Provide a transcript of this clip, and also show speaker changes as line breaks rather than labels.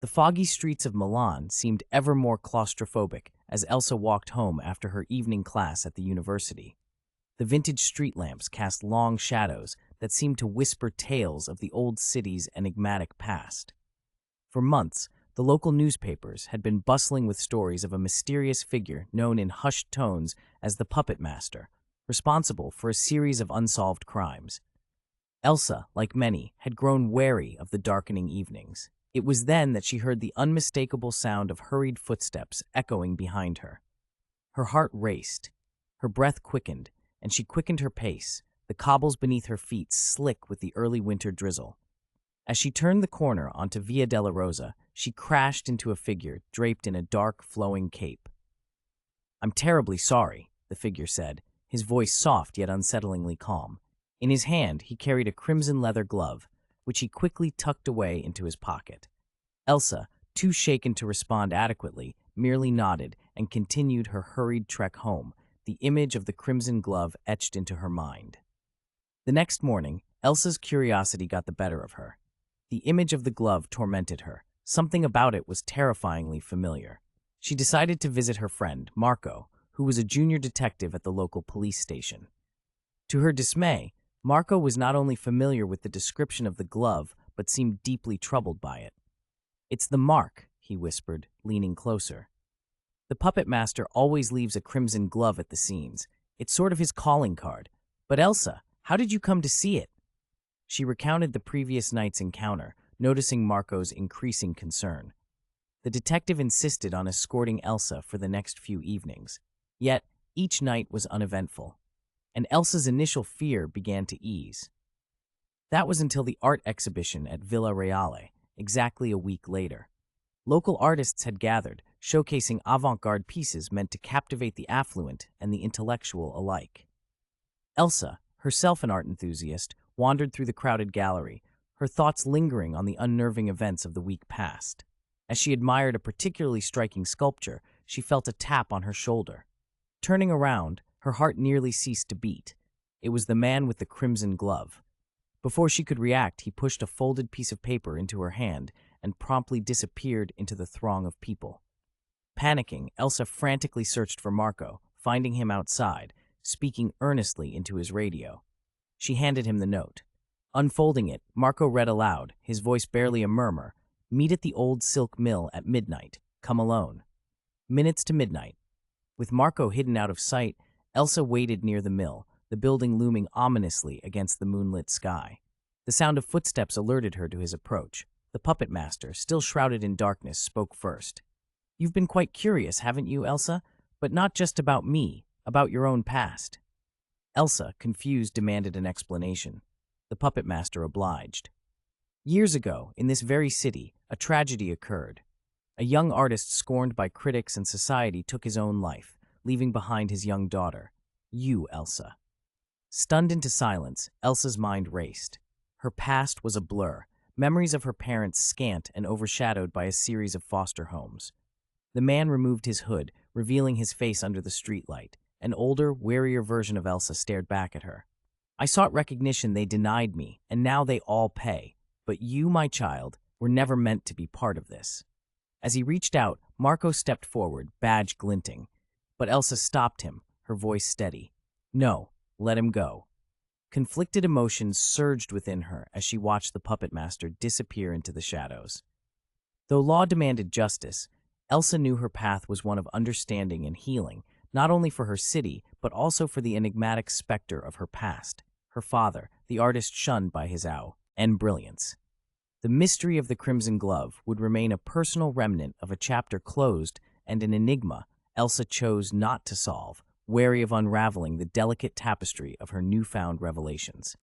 The foggy streets of Milan seemed ever more claustrophobic as Elsa walked home after her evening class at the university. The vintage street lamps cast long shadows that seemed to whisper tales of the old city's enigmatic past. For months, the local newspapers had been bustling with stories of a mysterious figure known in hushed tones as the Puppet Master, responsible for a series of unsolved crimes. Elsa, like many, had grown wary of the darkening evenings. It was then that she heard the unmistakable sound of hurried footsteps echoing behind her. Her heart raced, her breath quickened, and she quickened her pace, the cobbles beneath her feet slick with the early winter drizzle. As she turned the corner onto Via della Rosa, she crashed into a figure draped in a dark, flowing cape. "I'm terribly sorry," the figure said, his voice soft yet unsettlingly calm. In his hand, he carried a crimson leather glove, which he quickly tucked away into his pocket. Elsa, too shaken to respond adequately, merely nodded and continued her hurried trek home, the image of the crimson glove etched into her mind. The next morning, Elsa's curiosity got the better of her. The image of the glove tormented her. Something about it was terrifyingly familiar. She decided to visit her friend, Marco, who was a junior detective at the local police station. To her dismay, Marco was not only familiar with the description of the glove, but seemed deeply troubled by it. "It's the mark," he whispered, leaning closer. "The puppet master always leaves a crimson glove at the scenes. It's sort of his calling card. But Elsa, how did you come to see it?" She recounted the previous night's encounter, noticing Marco's increasing concern. The detective insisted on escorting Elsa for the next few evenings. Yet, each night was uneventful, and Elsa's initial fear began to ease. That was until the art exhibition at Villa Reale, exactly a week later. Local artists had gathered, showcasing avant-garde pieces meant to captivate the affluent and the intellectual alike. Elsa, herself an art enthusiast, wandered through the crowded gallery, her thoughts lingering on the unnerving events of the week past. As she admired a particularly striking sculpture, she felt a tap on her shoulder. Turning around, her heart nearly ceased to beat. It was the man with the crimson glove. Before she could react, he pushed a folded piece of paper into her hand and promptly disappeared into the throng of people. Panicking, Elsa frantically searched for Marco, finding him outside, speaking earnestly into his radio. She handed him the note. Unfolding it, Marco read aloud, his voice barely a murmur, "Meet at the old silk mill at midnight. Come alone." Minutes to midnight. With Marco hidden out of sight, Elsa waited near the mill, the building looming ominously against the moonlit sky. The sound of footsteps alerted her to his approach. The puppet master, still shrouded in darkness, spoke first. "You've been quite curious, haven't you, Elsa? But not just about me, about your own past." Elsa, confused, demanded an explanation. The puppet master obliged. "Years ago, in this very city, a tragedy occurred. A young artist scorned by critics and society took his own life, leaving behind his young daughter. You, Elsa." Stunned into silence, Elsa's mind raced. Her past was a blur, memories of her parents scant and overshadowed by a series of foster homes. The man removed his hood, revealing his face under the streetlight. An older, warier version of Elsa stared back at her. "I sought recognition, they denied me, and now they all pay. But you, my child, were never meant to be part of this." As he reached out, Marco stepped forward, badge glinting. But Elsa stopped him, her voice steady. "No, let him go." Conflicted emotions surged within her as she watched the puppet master disappear into the shadows. Though law demanded justice, Elsa knew her path was one of understanding and healing, not only for her city, but also for the enigmatic specter of her past, her father, the artist shunned by his and brilliance. The mystery of the crimson glove would remain a personal remnant of a chapter closed and an enigma Elsa chose not to solve, wary of unraveling the delicate tapestry of her newfound revelations.